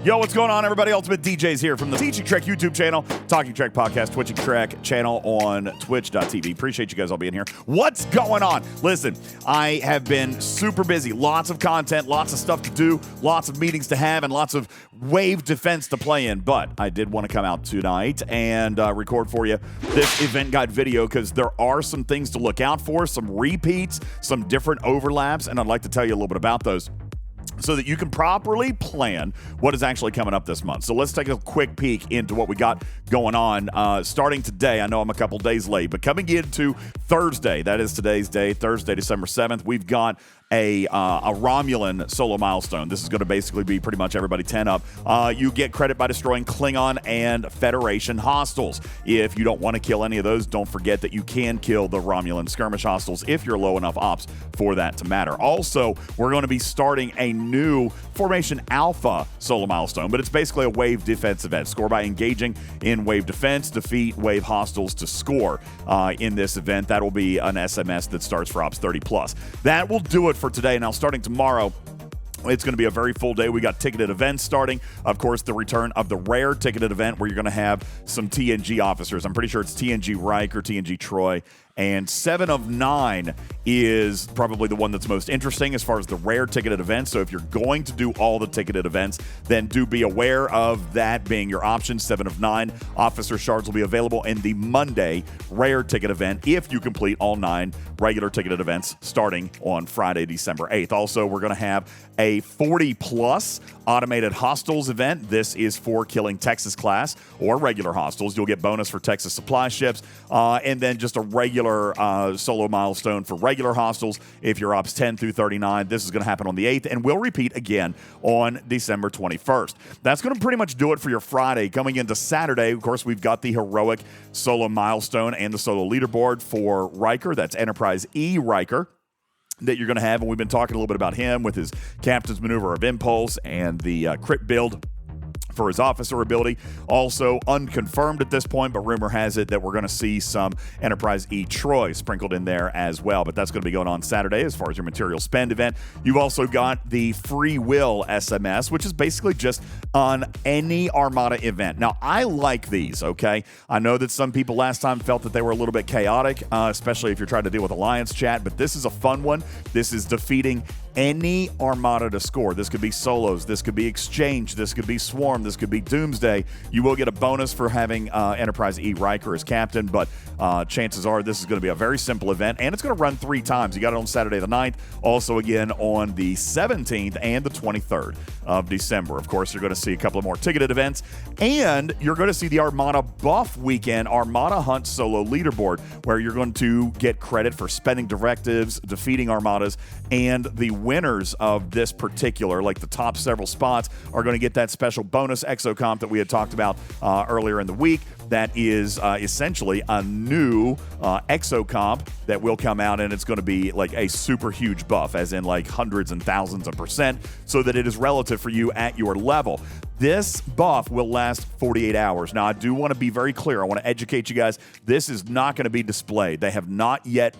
Yo, what's going on, everybody? UltimatDJz here from the Teaching Trek YouTube channel, Talking Trek podcast, Twitching Trek channel on twitch.tv. Appreciate you guys all being here. What's going on? Listen, I have been super busy. Lots of content, lots of stuff to do, lots of meetings to have, and lots of wave defense to play in. But I did want to come out tonight and record for you this event guide video because there are some things to look out for, some repeats, some different overlaps, and I'd like to tell you a little bit about those, so that you can properly plan what is actually coming up this month. So let's take a quick peek into what we got going on starting today. I know I'm a couple days late, but coming into Thursday, that is today's day, Thursday, December 7th, we've got a Romulan solo milestone. This is going to basically be pretty much everybody 10 up. You get credit by destroying Klingon and Federation hostiles. If you don't want to kill any of those, don't forget that you can kill the Romulan skirmish hostiles if you're low enough ops for that to matter. Also, we're going to be starting a new Formation Alpha solo milestone, but it's basically a wave defense event. Score by engaging in wave defense, defeat wave hostiles to score in this event. That will be an SMS that starts for Ops 30+. That will do it for today. Now, starting tomorrow, it's going to be a very full day. We got ticketed events starting. Of course, the return of the rare ticketed event where you're going to have some TNG officers. I'm pretty sure it's TNG Riker, TNG Troy, and 7 of 9 is probably the one that's most interesting as far as the rare ticketed events. So if you're going to do all the ticketed events, then do be aware of that being your option. 7 of 9 officer shards will be available in the Monday rare ticket event if you complete all 9 regular ticketed events starting on Friday, December 8th. Also, we're going to have a 40+ automated hostiles event. This is for killing Texas class or regular hostiles. You'll get bonus for Texas supply ships, and then just a regular solo milestone for regular hostiles if you're ops 10 through 39. This is going to happen on the 8th, and will repeat again on December 21st. That's going to pretty much do it for your Friday. Coming into Saturday, of course, we've got the heroic solo milestone and the solo leaderboard for Riker. That's Enterprise E Riker that you're going to have, and we've been talking a little bit about him with his Captain's Maneuver of Impulse and the crit build for his officer ability. Also unconfirmed at this point, but rumor has it that we're going to see some Enterprise E Troy sprinkled in there as well, but that's going to be going on Saturday as far as your material spend event. You've also got the Free Will SMS, which is basically just on any Armada event. Now, I like these, okay? I know that some people last time felt that they were a little bit chaotic, especially if you're trying to deal with Alliance chat, but this is a fun one. This is defeating any Armada to score. This could be solos, this could be Exchange, this could be Swarm, this could be Doomsday. You will get a bonus for having Enterprise E Riker as captain, but chances are this is going to be a very simple event, and it's going to run 3 times. You got it on Saturday the 9th, also again on the 17th and the 23rd of December. Of course, you're going to see a couple of more ticketed events, and you're going to see the Armada Buff Weekend Armada Hunt Solo Leaderboard, where you're going to get credit for spending directives, defeating Armadas, and the winners of this particular, like the top several spots, are going to get that special bonus Exocomp that we had talked about earlier in the week. That is essentially a new Exocomp that will come out, and it's going to be like a super huge buff, as in like hundreds and thousands of %, so that it is relative for you at your level. This buff will last 48 hours. Now, I do want to be very clear. I want to educate you guys. This is not going to be displayed. They have not yet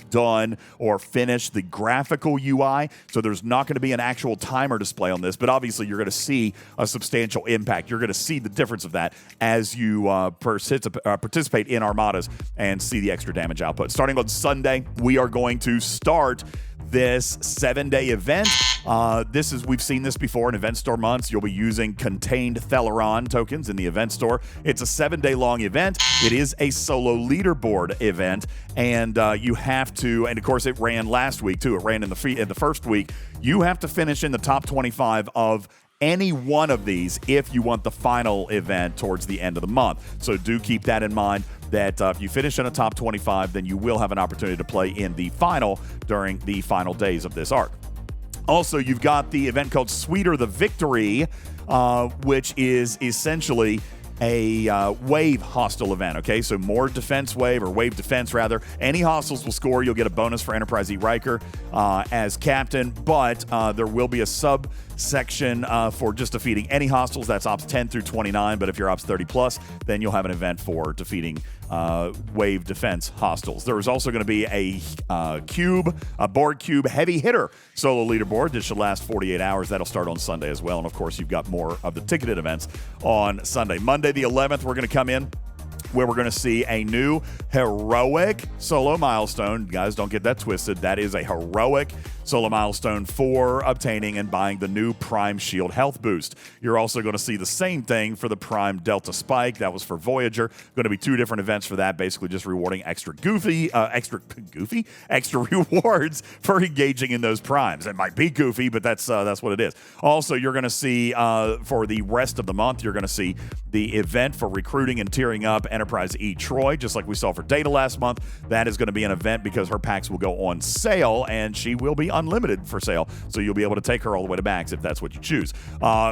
done or finished the graphical UI, so there's not going to be an actual timer display on this, but obviously you're going to see a substantial impact. You're going to see the difference of that as you participate in Armadas and see the extra damage output. Starting on Sunday, we are going to start this 7-day event. We've seen this before in event store months. You'll be using contained Theleron tokens in the event store. It's a 7-day long event. It is a solo leaderboard event, and you have to, and of course it ran last week too. It ran in the first week. You have to finish in the top 25 of any one of these if you want the final event towards the end of the month. So do keep that in mind, that if you finish in a top 25, then you will have an opportunity to play in the final during the final days of this arc. Also, you've got the event called Sweeter the Victory, which is essentially a wave hostile event, okay? So more defense wave, or wave defense rather. Any hostiles will score. You'll get a bonus for Enterprise E Riker as captain, but there will be a sub section for just defeating any hostiles. That's Ops 10 through 29, but if you're Ops 30 plus, then you'll have an event for defeating wave defense hostiles. There is also going to be a board cube heavy hitter solo leaderboard. This should last 48 hours. That'll start on Sunday as well. And of course, you've got more of the ticketed events on Sunday. Monday the 11th, we're going to come in where we're going to see a new heroic solo milestone. Guys, don't get that twisted. That is a heroic solo milestone for obtaining and buying the new Prime Shield health boost. You're also going to see the same thing for the Prime Delta Spike. That was for Voyager. Going to be 2 different events for that, basically just rewarding extra rewards for engaging in those primes. It might be goofy, but that's what it is. Also, you're going to see for the rest of the month, you're going to see the event for recruiting and tiering up Enterprise E Troy, just like we saw for Data last month. That is going to be an event because her packs will go on sale, and she will be unlimited for sale, so you'll be able to take her all the way to max if that's what you choose.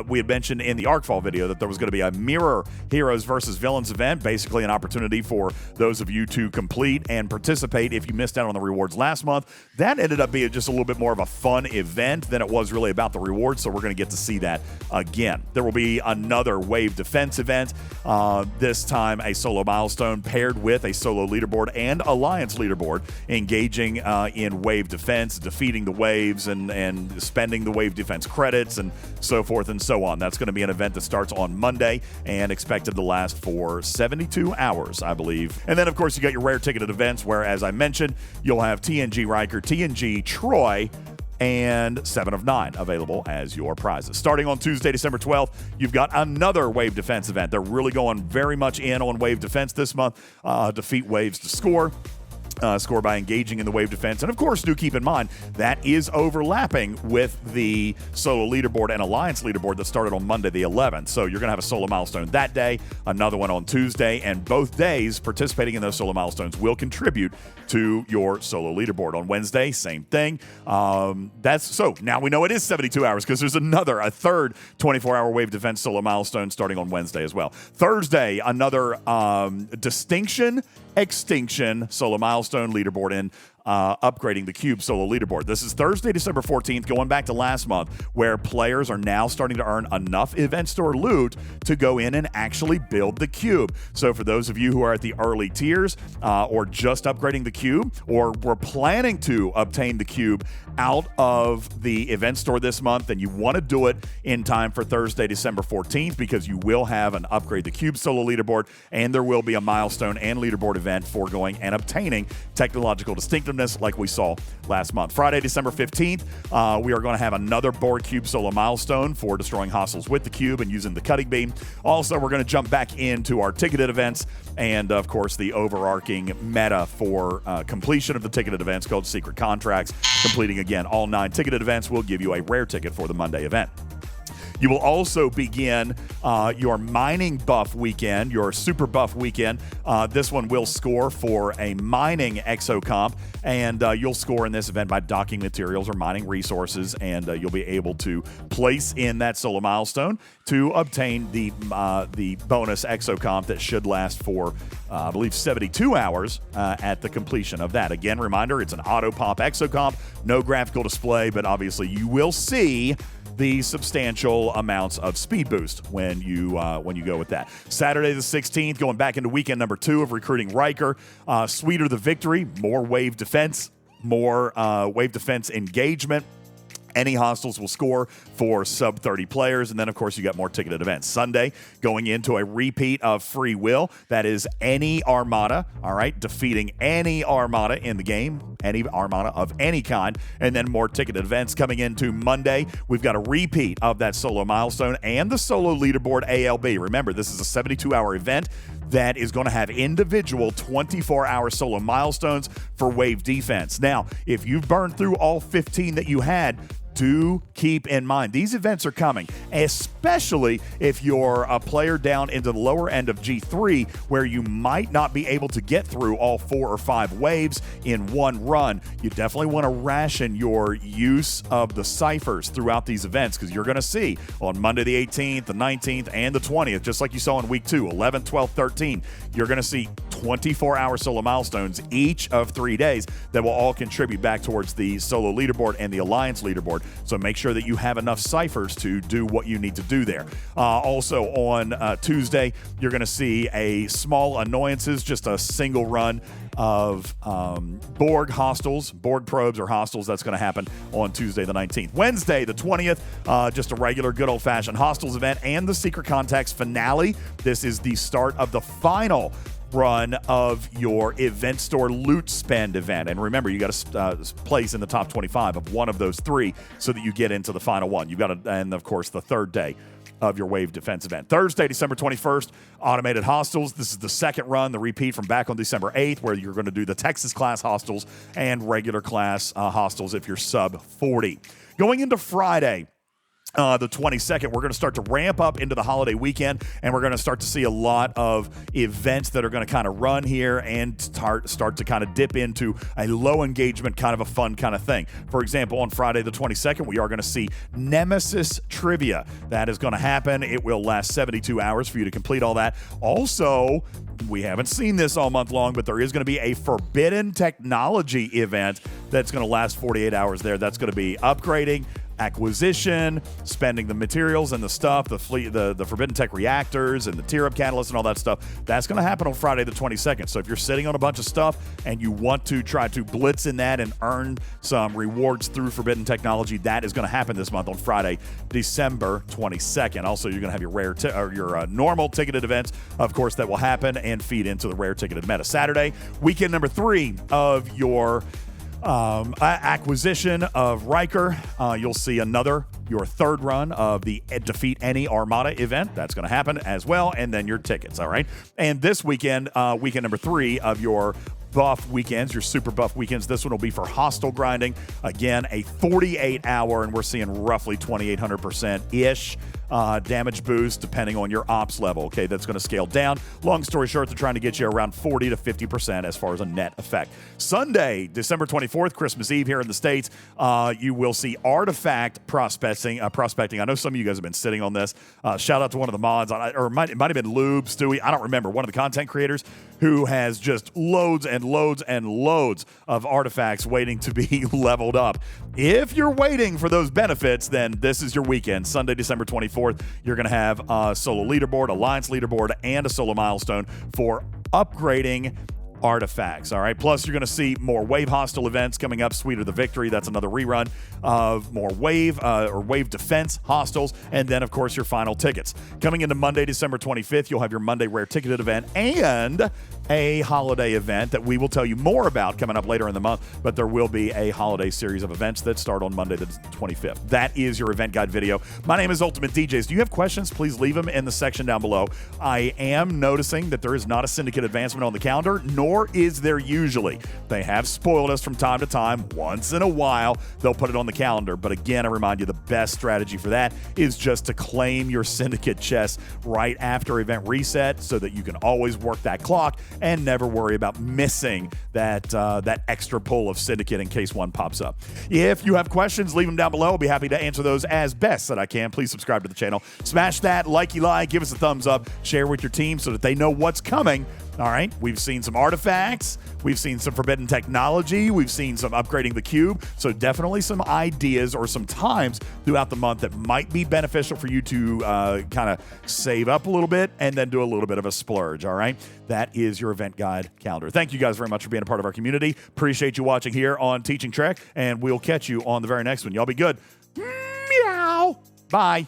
We had mentioned in the Arcfall video that there was going to be a mirror heroes versus villains event, basically an opportunity for those of you to complete and participate if you missed out on the rewards last month. That ended up being just a little bit more of a fun event than it was really about the rewards, so we're going to get to see that again. There will be another wave defense event, this time a solo milestone paired with a solo leaderboard and alliance leaderboard, engaging in wave defense, defeating the waves and spending the wave defense credits and so forth and so on. That's going to be an event that starts on Monday and expected to last for 72 hours, I believe. And then, of course, you got your rare ticketed events where, as I mentioned, you'll have TNG Riker, TNG Troy, and 7 of 9 available as your prizes. Starting on Tuesday, December 12th, you've got another wave defense event. They're really going very much in on wave defense this month. Defeat waves to score. Score by engaging in the wave defense. And of course, do keep in mind that is overlapping with the solo leaderboard and alliance leaderboard that started on Monday the 11th. So you're going to have a solo milestone that day, another one on Tuesday, and both days participating in those solo milestones will contribute to your solo leaderboard. On Wednesday, same thing. So now we know it is 72 hours because there's a third 24-hour wave defense solo milestone starting on Wednesday as well. Thursday, another Extinction solo milestone leaderboard in upgrading the Cube solo leaderboard. This is Thursday, December 14th, going back to last month, where players are now starting to earn enough event store loot to go in and actually build the Cube. So for those of you who are at the early tiers or just upgrading the Cube or were planning to obtain the Cube out of the event store this month, and you want to do it in time for Thursday, December 14th, because you will have an Upgrade the Cube solo leaderboard, and there will be a milestone and leaderboard event for going and obtaining technological distinctiveness like we saw last month. Friday, December 15th, we are going to have another board cube solo milestone for destroying hostiles with the cube and using the cutting beam. Also, we're going to jump back into our ticketed events and, of course, the overarching meta for completion of the ticketed events called Secret Contracts. Completing, again, all 9 ticketed events will give you a rare ticket for the Monday event. You will also begin your mining buff weekend, your super buff weekend. This one will score for a mining exocomp, and you'll score in this event by docking materials or mining resources, and you'll be able to place in that solo milestone to obtain the bonus exocomp that should last for, I believe, 72 hours at the completion of that. Again, reminder, it's an auto pop exocomp, no graphical display, but obviously you will see the substantial amounts of speed boost when you go with that. Saturday the 16th, going back into weekend number 2 of recruiting Riker. Sweeter the victory, more wave defense, more wave defense engagement. Any hostiles will score for sub 30 players. And then, of course, you got more ticketed events. Sunday, going into a repeat of Free Will. That is any armada, all right? Defeating any armada in the game, any armada of any kind. And then more ticketed events coming into Monday. We've got a repeat of that solo milestone and the solo leaderboard ALB. Remember, this is a 72-hour event that is going to have individual 24-hour solo milestones for wave defense. Now, if you've burned through all 15 that you had, do keep in mind, these events are coming, especially if you're a player down into the lower end of G3, where you might not be able to get through all 4 or 5 waves in one run. You definitely want to ration your use of the ciphers throughout these events, because you're going to see on Monday the 18th, the 19th, and the 20th, just like you saw in week 2, 11, 12, 13, you're going to see 24-hour solo milestones each of 3 days that will all contribute back towards the solo leaderboard and the alliance leaderboard. So make sure that you have enough ciphers to do what you need to do there. Also on Tuesday, you're going to see a small annoyances, just a single run of Borg hostiles, Borg probes or hostiles. That's going to happen on Tuesday the 19th. Wednesday the 20th, just a regular good old-fashioned hostiles event and the Secret Contacts finale. This is the start of the final run of your event store loot spend event. And remember, you got to place in the top 25 of one of those three so that you get into the final one. You've got to, and of course, the third day of your wave defense event. Thursday, December 21st, automated hostiles. This is the second run, the repeat from back on December 8th, where you're going to do the Texas class hostiles and regular class hostiles if you're sub 40. Going into Friday, the 22nd, we're going to start to ramp up into the holiday weekend, and we're going to start to see a lot of events that are going to kind of run here and start to kind of dip into a low engagement, kind of a fun kind of thing. For example, on Friday the 22nd, we are going to see Nemesis Trivia. That is going to happen. It will last 72 hours for you to complete all that. Also, we haven't seen this all month long, but there is going to be a Forbidden Technology event that's going to last 48 hours there. That's going to be upgrading, acquisition, spending the materials and the stuff, the Forbidden Tech reactors and the tier-up catalysts and all that stuff. That's going to happen on Friday the 22nd. So if you're sitting on a bunch of stuff and you want to try to blitz in that and earn some rewards through Forbidden Technology, that is going to happen this month on Friday, December 22nd. Also, you're going to have your your normal ticketed events, of course, that will happen and feed into the rare ticketed meta. Saturday, weekend number 3 of your acquisition of Riker. You'll see your third run of the Defeat Any Armada event. That's going to happen as well, and then your tickets, all right? And this weekend, weekend number 3 of your buff weekends, your super buff weekends. This one will be for hostile grinding. Again, a 48-hour, and we're seeing roughly 2,800%-ish damage boost depending on your ops level. Okay, that's going to scale down. Long story short, they're trying to get you around 40 to 50% as far as a net effect. Sunday, December 24th, Christmas Eve here in the States, you will see artifact prospecting. I know some of you guys have been sitting on this. Shout out to one of the mods, or it might have been Lube, Stewie, I don't remember, one of the content creators who has just loads and loads and loads of artifacts waiting to be leveled up. If you're waiting for those benefits, then this is your weekend. Sunday, December 24th, you're going to have a solo leaderboard, alliance leaderboard, and a solo milestone for upgrading artifacts. All right. Plus, you're going to see more wave hostile events coming up. Sweeter the Victory. That's another rerun of more wave or wave defense hostiles. And then, of course, your final tickets. Coming into Monday, December 25th, you'll have your Monday rare ticketed event and a holiday event that we will tell you more about coming up later in the month. But there will be a holiday series of events that start on Monday the 25th. That is your event guide video. My name is UltimatDJz. Do you have questions? Please leave them in the section down below. I am noticing that there is not a syndicate advancement on the calendar, nor is there usually. They have spoiled us from time to time. Once in a while, they'll put it on the calendar. But again, I remind you, the best strategy for that is just to claim your syndicate chest right after event reset so that you can always work that clock and never worry about missing that extra pull of syndicate in case one pops up. If you have questions, leave them down below. I'll be happy to answer those as best that I can. Please subscribe to the channel. Smash that likey like, give us a thumbs up, share with your team so that they know what's coming. All right, we've seen some artifacts, we've seen some Forbidden Technology, we've seen some upgrading the cube, so definitely some ideas or some times throughout the month that might be beneficial for you to kind of save up a little bit and then do a little bit of a splurge, all right? That is your event guide calendar. Thank you guys very much for being a part of our community. Appreciate you watching here on Teaching Trek, and we'll catch you on the very next one. Y'all be good. Meow. Bye.